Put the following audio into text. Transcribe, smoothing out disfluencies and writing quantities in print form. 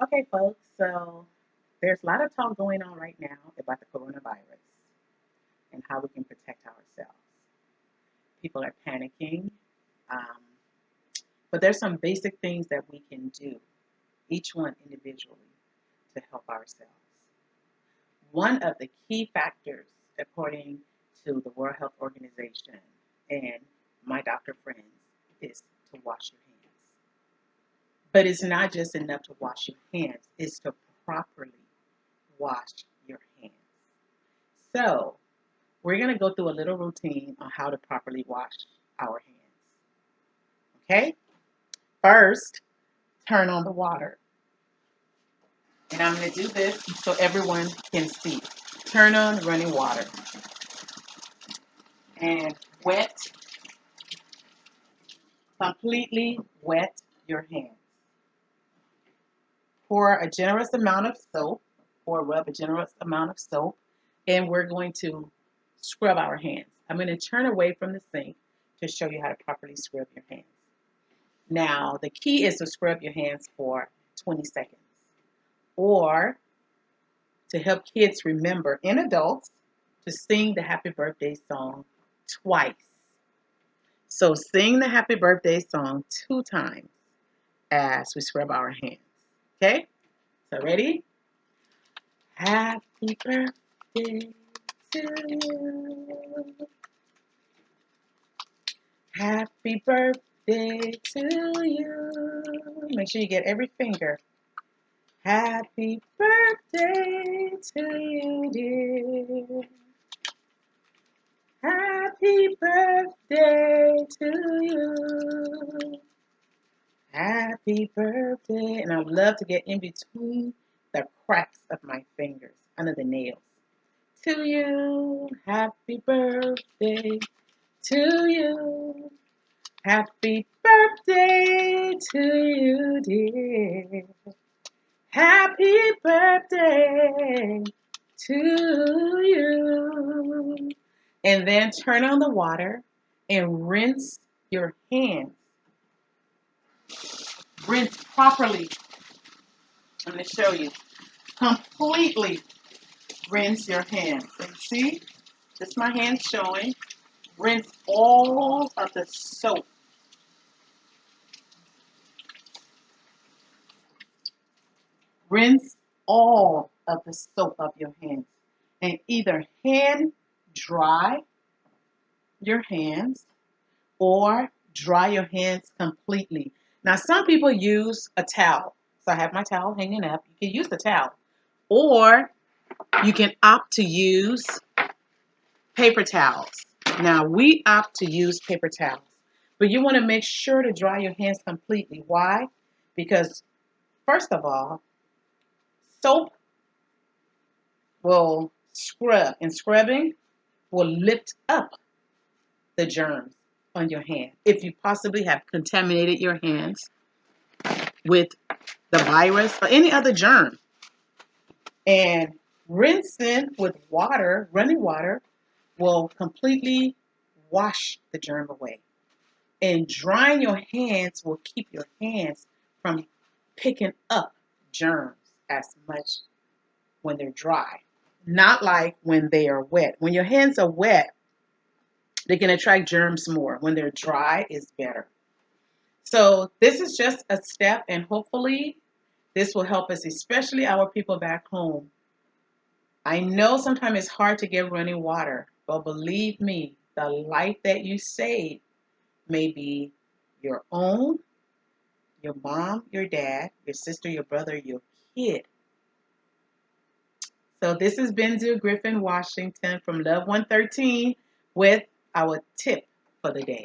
Okay, folks, so there's a lot of talk going on right now about the coronavirus and how we can protect ourselves. People are panicking, um, but there's some basic things that we can do, each one individually, to help ourselves. One of the key factors, according to the World Health Organization and my doctor friends, is to wash your hands. But it's not just enough to wash your hands, it's to properly wash your hands. So, we're going to go through a little routine on how to properly wash our hands. Okay? First, turn on the water. And I'm going to do this so everyone can see. Turn on running water and wet, completely wet your hands. Pour a generous amount of soap or rub a generous amount of soap, and we're going to scrub our hands. I'm going to turn away from the sink to show you how to properly scrub your hands. Now, the key is to scrub your hands for 20 seconds or to help kids remember and adults to sing the happy birthday song twice. So, sing the happy birthday song 2 times as we scrub our hands. Okay? So, ready? Happy birthday to you. Happy birthday to you. Make sure you get every finger. Happy birthday to you, dear. Happy birthday to you. Happy birthday. And I love to get in between the cracks of my fingers, under the nails. To you. Happy birthday to you. Happy birthday to you, dear. Happy birthday to you. And then turn on the water and rinse your hands. Rinse properly. I'm going to show you. Completely rinse your hands. So you see, this is my hand showing. Rinse all of the soap. Rinse all of the soap of your hands. And either hand dry your hands or dry your hands completely. Now, some people use a towel. So I have my towel hanging up. You can use the towel. Or you can opt to use paper towels. Now, we opt to use paper towels. But you want to make sure to dry your hands completely. Why? Because, first of all, soap will scrub, and scrubbing will lift up the germs on your hand. If you possibly have contaminated your hands with the virus or any other germ, and rinsing with water, running water, will completely wash the germ away. And drying your hands will keep your hands from picking up germs as much when they're dry. Not like when they are wet. When your hands are wet, they can attract germs more. When they're dry, it's better. So this is just a step, and hopefully this will help us, especially our people back home. I know sometimes it's hard to get running water, but believe me, the life that you save may be your own, your mom, your dad, your sister, your brother, your kid. So this is Benzu Griffin, Washington from Love 113 with our tip for the day.